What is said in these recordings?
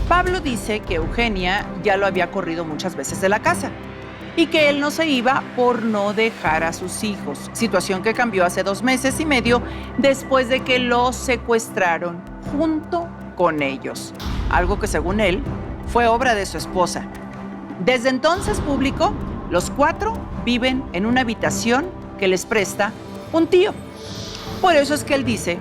Pablo dice que Eugenia ya lo había corrido muchas veces de la casa y que él no se iba por no dejar a sus hijos, situación que cambió hace 2 meses y medio después de que los secuestraron junto con ellos, algo que según él fue obra de su esposa. Desde entonces, público, los 4 viven en una habitación que les presta un tío. Por eso es que él dice,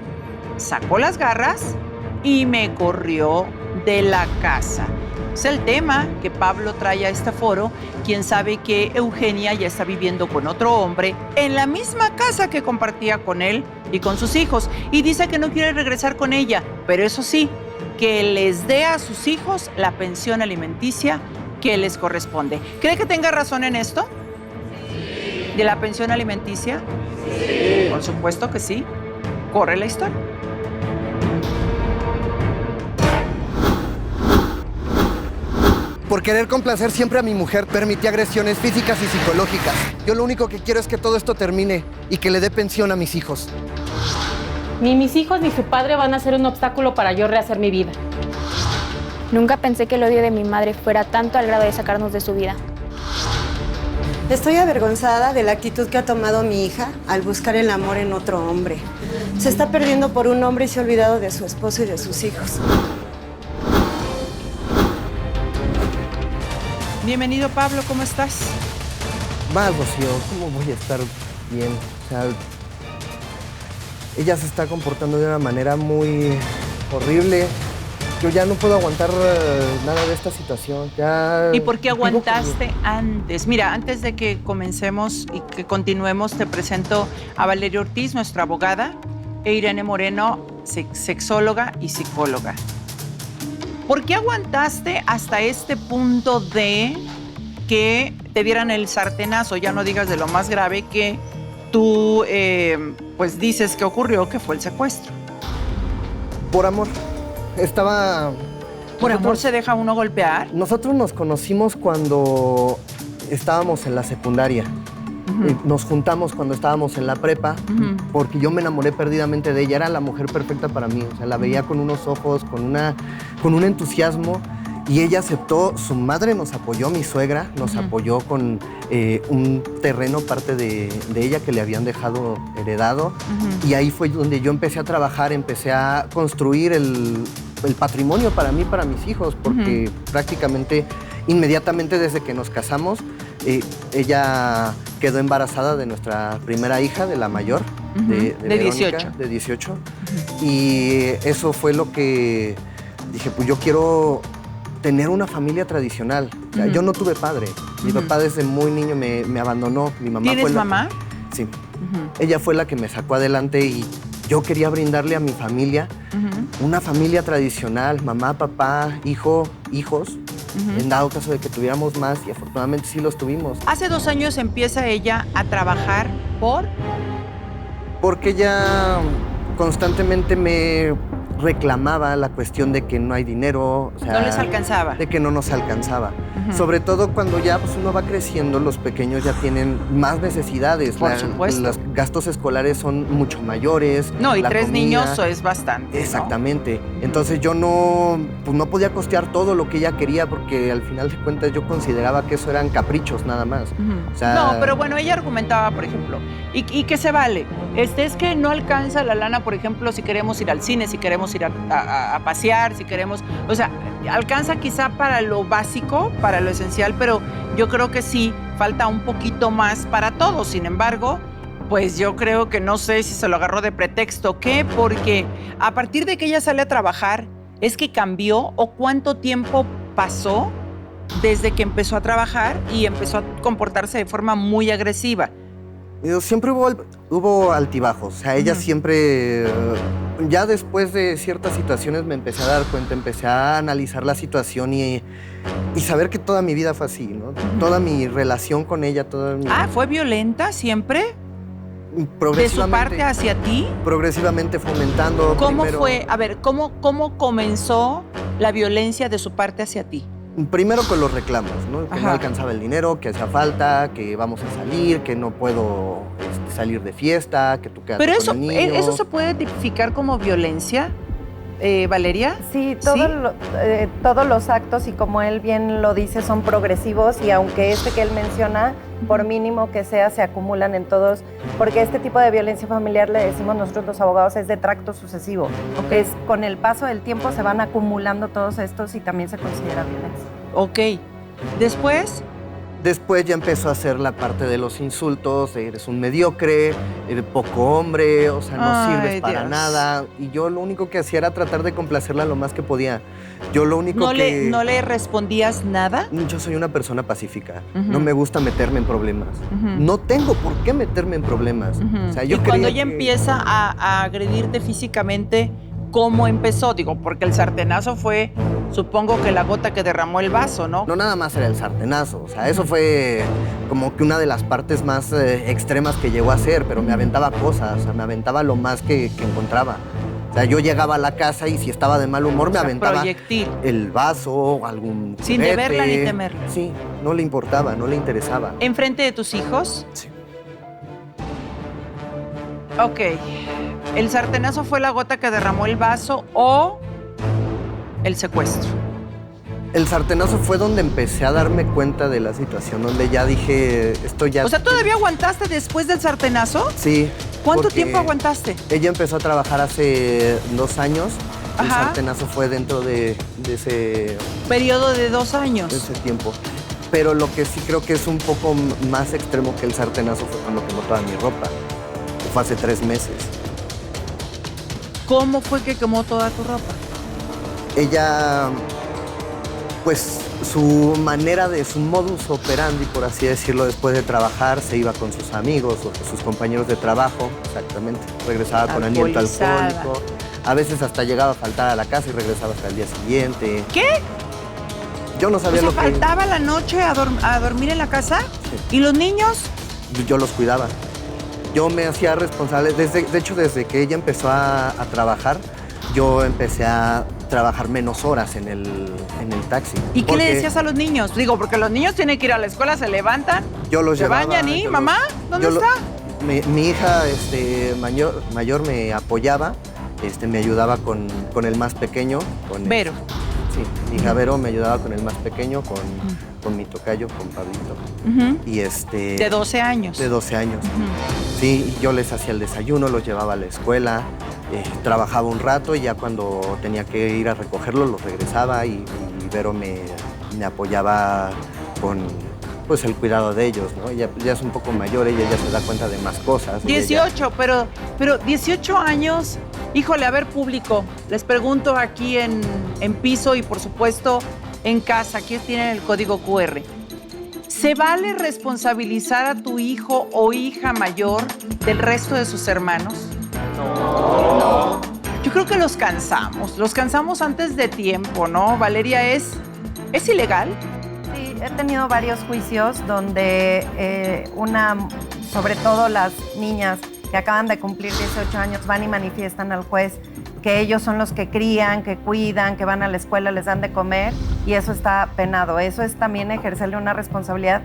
sacó las garras y me corrió de la casa. Es el tema que Pablo trae a este foro, quien sabe que Eugenia ya está viviendo con otro hombre en la misma casa que compartía con él y con sus hijos, y dice que no quiere regresar con ella, pero eso sí, que les dé a sus hijos la pensión alimenticia que les corresponde. ¿Cree que tenga razón en esto? Sí. ¿De la pensión alimenticia? Sí. Por supuesto que sí. Corre la historia. Por querer complacer siempre a mi mujer, permití agresiones físicas y psicológicas. Yo lo único que quiero es que todo esto termine y que le dé pensión a mis hijos. Ni mis hijos ni su padre van a ser un obstáculo para yo rehacer mi vida. Nunca pensé que el odio de mi madre fuera tanto al grado de sacarnos de su vida. Estoy avergonzada de la actitud que ha tomado mi hija al buscar el amor en otro hombre. Se está perdiendo por un hombre y se ha olvidado de su esposo y de sus hijos. Bienvenido, Pablo, ¿cómo estás? Mal, Rocío, ¿cómo voy a estar bien? O sea, ella se está comportando de una manera muy horrible. Yo ya no puedo aguantar nada de esta situación. Ya ¿Y por qué aguantaste antes? Mira, antes de que comencemos y que continuemos, te presento a Valeria Ortiz, nuestra abogada, e Irene Moreno, sexóloga y psicóloga. ¿Por qué aguantaste hasta este punto de que te dieran el sartenazo? Ya no digas de lo más grave que tú, pues dices que ocurrió, que fue el secuestro. Por amor. Estaba... ¿Por amor se deja uno golpear? Nosotros nos conocimos cuando estábamos en la secundaria. Nos juntamos cuando estábamos en la prepa, porque yo me enamoré perdidamente de ella. Era la mujer perfecta para mí. O sea, la veía con unos ojos, con un entusiasmo, y ella aceptó. Su madre nos apoyó, mi suegra nos apoyó con un terreno, parte de ella, que le habían dejado heredado. Y ahí fue donde yo empecé a trabajar, empecé a construir el patrimonio para mí, para mis hijos, porque prácticamente inmediatamente desde que nos casamos, ella quedó embarazada de nuestra primera hija, de la mayor, de Verónica, 18. De 18. Y eso fue lo que dije, pues yo quiero tener una familia tradicional. O sea, yo no tuve padre. Mi papá desde muy niño me abandonó. Mi mamá ¿Tienes fue mamá? Sí. Ella fue la que me sacó adelante y yo quería brindarle a mi familia una familia tradicional, mamá, papá, hijos, en dado caso de que tuviéramos más, y afortunadamente sí los tuvimos. Hace 2 años empieza ella a trabajar porque ella constantemente me reclamaba la cuestión de que no hay dinero, o sea, no les alcanzaba. De que no nos alcanzaba. Sobre todo cuando ya pues, uno va creciendo, los pequeños ya tienen más necesidades. Por supuesto. Los gastos escolares son mucho mayores. No, y la 3 comida, niños es bastante. Exactamente. ¿No? Entonces yo no podía costear todo lo que ella quería, porque al final de cuentas yo consideraba que eso eran caprichos nada más. O sea, no, pero bueno, ella argumentaba, por ejemplo, y que se vale. Es que no alcanza la lana, por ejemplo, si queremos ir al cine, si queremos ir a pasear, si queremos... O sea, alcanza quizá para lo básico, para lo esencial, pero yo creo que sí, falta un poquito más para todos. Sin embargo, pues yo creo que no sé si se lo agarró de pretexto, ¿qué? Porque a partir de que ella sale a trabajar, ¿es que cambió o cuánto tiempo pasó desde que empezó a trabajar y empezó a comportarse de forma muy agresiva? Siempre hubo altibajos. O sea, ella siempre... ya después de ciertas situaciones me empecé a dar cuenta, empecé a analizar la situación y saber que toda mi vida fue así, ¿no? Toda mi relación con ella, ¿Fue violenta siempre? ¿De su parte hacia ti? Progresivamente fomentando. ¿Cómo primero, fue? A ver, ¿cómo comenzó la violencia de su parte hacia ti? Primero con los reclamos, ¿no? Que no alcanzaba el dinero, que hacía falta, que vamos a salir, que no puedo salir de fiesta, que tú quedas con el niño. ¿Pero eso se puede tipificar como violencia? Valeria? Sí, todos los actos, y como él bien lo dice, son progresivos, y aunque que él menciona, por mínimo que sea, se acumulan en todos, porque este tipo de violencia familiar, le decimos nosotros los abogados, es de tracto sucesivo. Okay. Es con el paso del tiempo se van acumulando todos estos y también se considera violencia. Ok. ¿Después? Después ya empezó a hacer la parte de los insultos, de eres un mediocre, eres poco hombre, o sea, no sirves para nada. Y yo lo único que hacía era tratar de complacerla lo más que podía. Yo lo único ¿No le respondías nada? Yo soy una persona pacífica. No me gusta meterme en problemas. No tengo por qué meterme en problemas. O sea, yo y cuando ella empieza a agredirte físicamente, ¿cómo empezó? Digo, porque el sartenazo fue, supongo que la gota que derramó el vaso, ¿no? No nada más era el sartenazo, o sea, eso fue como que una de las partes más extremas que llegó a hacer, pero me aventaba cosas, o sea, me aventaba lo más que encontraba. O sea, yo llegaba a la casa y si estaba de mal humor me aventaba proyectil. El vaso, algún Sin juguete. deberla ni temerla. Sí, no le importaba, no le interesaba. ¿Enfrente de tus hijos? Sí. Ok. ¿El sartenazo fue la gota que derramó el vaso o el secuestro? El sartenazo fue donde empecé a darme cuenta de la situación, donde ya dije, esto ya... O sea, ¿todavía aguantaste después del sartenazo? Sí. ¿Cuánto tiempo aguantaste? Ella empezó a trabajar hace 2 años. Ajá. El sartenazo fue dentro de ese... Periodo de 2 años. De ese tiempo. Pero lo que sí creo que es un poco más extremo que el sartenazo fue cuando quemó toda mi ropa. Que fue hace 3 meses. ¿Cómo fue que quemó toda tu ropa? Ella, pues su manera su modus operandi, por así decirlo, después de trabajar, se iba con sus amigos o con sus compañeros de trabajo, exactamente. Regresaba con aliento alcohólico. A veces hasta llegaba a faltar a la casa y regresaba hasta el día siguiente. ¿Qué? Yo no sabía o sea, lo que... ¿faltaba la noche a dormir en la casa? Sí. ¿Y los niños? Yo los cuidaba. Yo me hacía responsable, de hecho desde que ella empezó a trabajar, yo empecé a trabajar menos horas en el taxi. ¿Y qué le decías a los niños? Digo, porque los niños tienen que ir a la escuela, se levantan, yo los se llevaba, bañan y, mamá, ¿dónde está? Mi hija mayor me apoyaba, me ayudaba con el más pequeño. Con Vero. Sí, mi hija Vero me ayudaba con el más pequeño, con mi tocayo, con Pablito. Y ¿De 12 años? De 12 años. Sí, yo les hacía el desayuno, los llevaba a la escuela, trabajaba un rato y ya cuando tenía que ir a recogerlo, los regresaba y Vero me apoyaba con pues el cuidado de ellos, ¿no? Ella ya es un poco mayor, ella ya se da cuenta de más cosas. 18, pero 18 años, híjole, a ver, público, les pregunto aquí en piso y por supuesto en casa, aquí tienen el código QR. ¿Se vale responsabilizar a tu hijo o hija mayor del resto de sus hermanos? No. Yo creo que los cansamos antes de tiempo, ¿no? Valeria, ¿es ilegal? Sí, he tenido varios juicios donde sobre todo las niñas que acaban de cumplir 18 años van y manifiestan al juez que ellos son los que crían, que cuidan, que van a la escuela, les dan de comer, y eso está penado. Eso es también ejercerle una responsabilidad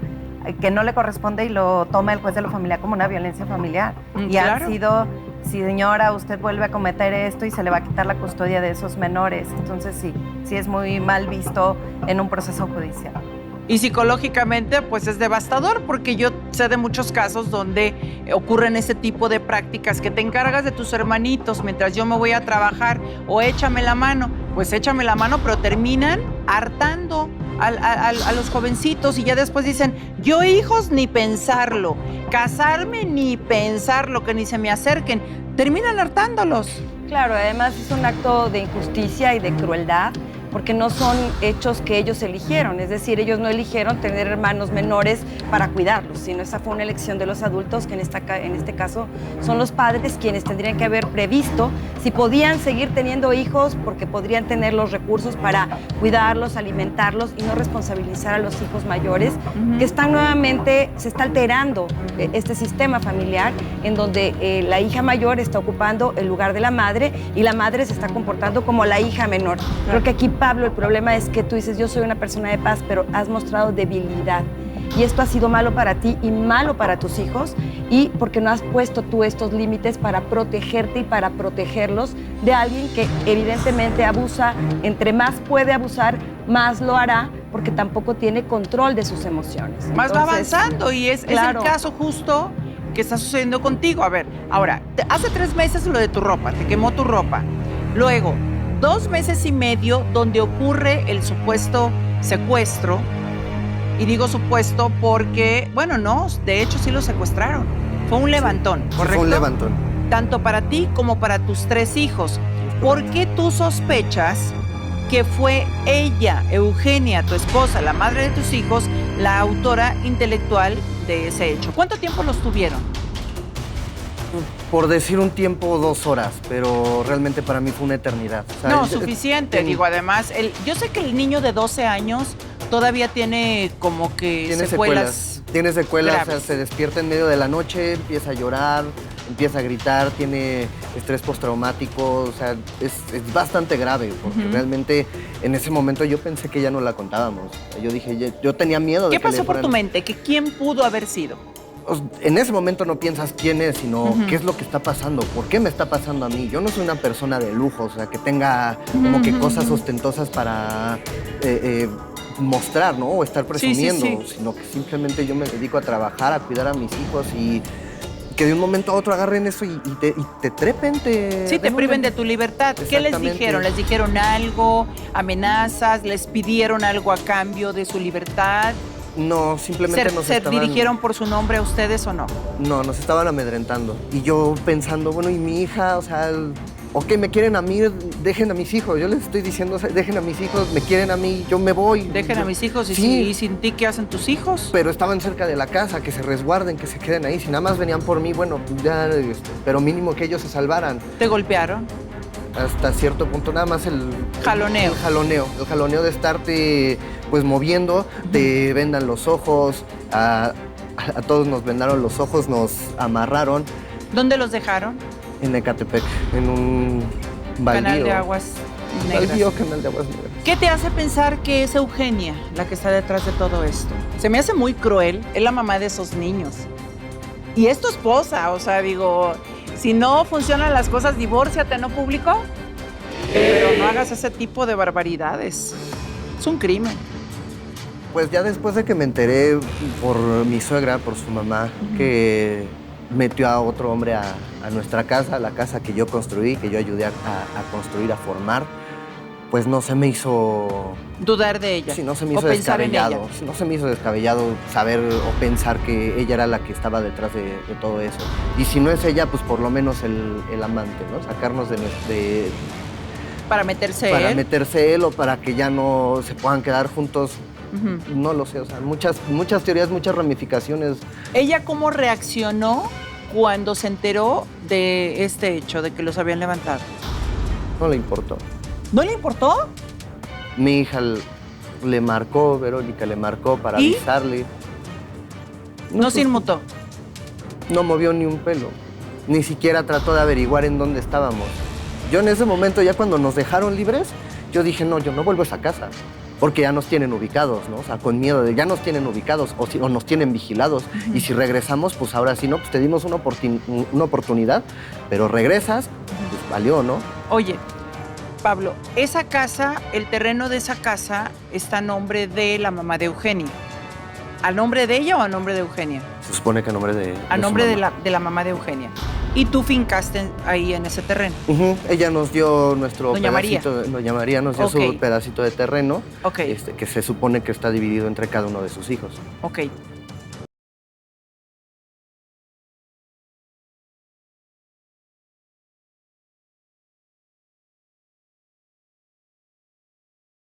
que no le corresponde y lo toma el juez de la familia como una violencia familiar. Y claro. han sido, señora, usted vuelve a cometer esto y se le va a quitar la custodia de esos menores. Entonces sí es muy mal visto en un proceso judicial. Y psicológicamente, pues es devastador, porque yo sé de muchos casos donde ocurren ese tipo de prácticas, que te encargas de tus hermanitos mientras yo me voy a trabajar, o échame la mano. Pues échame la mano, pero terminan hartando a los jovencitos y ya después dicen, yo hijos ni pensarlo, casarme ni pensarlo, que ni se me acerquen. Terminan hartándolos. Claro, además es un acto de injusticia y de crueldad, porque no son hechos que ellos eligieron, es decir, ellos no eligieron tener hermanos menores para cuidarlos, sino esa fue una elección de los adultos, que en este caso son los padres quienes tendrían que haber previsto si podían seguir teniendo hijos, porque podrían tener los recursos para cuidarlos, alimentarlos y no responsabilizar a los hijos mayores, que están nuevamente, se está alterando este sistema familiar en donde la hija mayor está ocupando el lugar de la madre y la madre se está comportando como la hija menor. Creo que aquí, Pablo, el problema es que tú dices, yo soy una persona de paz, pero has mostrado debilidad. y esto ha sido malo para ti y malo para tus hijos, y porque no has puesto tú estos límites para protegerte y para protegerlos de alguien que evidentemente abusa. Entre más puede abusar, más lo hará, porque tampoco tiene control de sus emociones. Más va Entonces, avanzando y es el claro. caso justo que está sucediendo contigo. A ver, ahora, hace 3 meses lo de tu ropa, te quemó tu ropa. Luego, 2 meses y medio donde ocurre el supuesto secuestro. Y digo supuesto porque, bueno, no, de hecho sí lo secuestraron. Fue un levantón, Sí, ¿correcto? fue un levantón. Tanto para ti como para tus 3 hijos. ¿Por qué tú sospechas que fue ella, Eugenia, tu esposa, la madre de tus hijos, la autora intelectual de ese hecho? ¿Cuánto tiempo los tuvieron? Por decir un tiempo, 2 horas, pero realmente para mí fue una eternidad. O sea, No, suficiente. Digo, además, yo sé que el niño de 12 años todavía tiene como que tiene secuelas. Tiene secuelas, o sea, graves. se despierta en medio de la noche, empieza a llorar, empieza a gritar, tiene estrés postraumático, o sea, es bastante grave, porque realmente en ese momento yo pensé que ya no la contábamos. Yo dije, yo tenía miedo de ¿Qué que le pasó por fueran- tu mente? ¿Que quién pudo haber sido? En ese momento no piensas quién es, sino qué es lo que está pasando, por qué me está pasando a mí. Yo no soy una persona de lujo, o sea, que tenga como que cosas ostentosas para mostrar, ¿no? O estar Sí, sí, presumiendo, sí. sino que simplemente yo me dedico a trabajar, a cuidar a mis hijos y que de un momento a otro agarren eso y te trepen, Sí, te priven de tu libertad. ¿Qué les Exactamente. dijeron? ¿Les dijeron algo? ¿Amenazas? ¿Les pidieron algo a cambio de su libertad? No, simplemente ¿Se dirigieron por su nombre a ustedes o no? No, nos estaban amedrentando. Y yo pensando, bueno, y mi hija, o sea, ok, me quieren a mí, dejen a mis hijos. Yo les estoy diciendo, o sea, dejen a mis hijos, me quieren a mí, yo me voy. Dejen a mis hijos y, Sí. y sin ti, ¿qué hacen tus hijos? Pero estaban cerca de la casa, que se resguarden, que se queden ahí. Si nada más venían por mí, bueno, pues ya, pero mínimo que ellos se salvaran. ¿Te golpearon? Hasta cierto punto, nada más el Jaloneo. El jaloneo de estarte, pues, moviendo, te vendan los ojos, a todos nos vendaron los ojos, nos amarraron ¿Dónde los dejaron? en Ecatepec, en un baldío. Canal de Aguas Negras. Baldío, canal de aguas negras. ¿Qué te hace pensar que es Eugenia la que está detrás de todo esto? Se me hace muy cruel, es la mamá de esos niños. Y es tu esposa, o sea, digo, si no funcionan las cosas, divórciate, ¿no, público? Pero no hagas ese tipo de barbaridades. Es un crimen. Pues ya después de que me enteré por mi suegra, por su mamá, que metió a otro hombre a nuestra casa, a la casa que yo construí, que yo ayudé a construir, a formar, pues no se me hizo... Dudar de ella. Sí, no se me o hizo pensar en ella. descabellado. Sí, no se me hizo descabellado saber o pensar que ella era la que estaba detrás de todo eso. Y si no es ella, pues por lo menos el amante, ¿no? Sacarnos Para meterse para él. meterse él o para que ya no se puedan quedar juntos. Ujú. No lo sé, o sea, muchas teorías, muchas ramificaciones. ¿Ella cómo reaccionó cuando se enteró de este hecho, de que los habían levantado? No le importó. ¿No le importó? Mi hija le marcó, Verónica le marcó para ¿Y? avisarle. No se inmutó. No movió ni un pelo. Ni siquiera trató de averiguar en dónde estábamos. Yo en ese momento, ya cuando nos dejaron libres, yo dije, no, yo no vuelvo a esa casa. Porque ya nos tienen ubicados, ¿no? O sea, con miedo de ya nos tienen ubicados o nos tienen vigilados. Y si regresamos, pues ahora sí, ¿no? Pues te dimos una oportunidad, pero regresas, pues valió, ¿no? Oye, Pablo, esa casa, el terreno de esa casa está a nombre de la mamá de Eugenia. ¿A nombre de ella o a nombre de Eugenia? Se supone que a nombre de A su nombre de mamá. la mamá de Eugenia. Y tú fincaste ahí en ese terreno. Ujú, ella nos dio nuestro Doña María. pedacito, Doña María nos dio Ok. su pedacito de terreno, Ok, que se supone que está dividido entre cada uno de sus hijos. ok.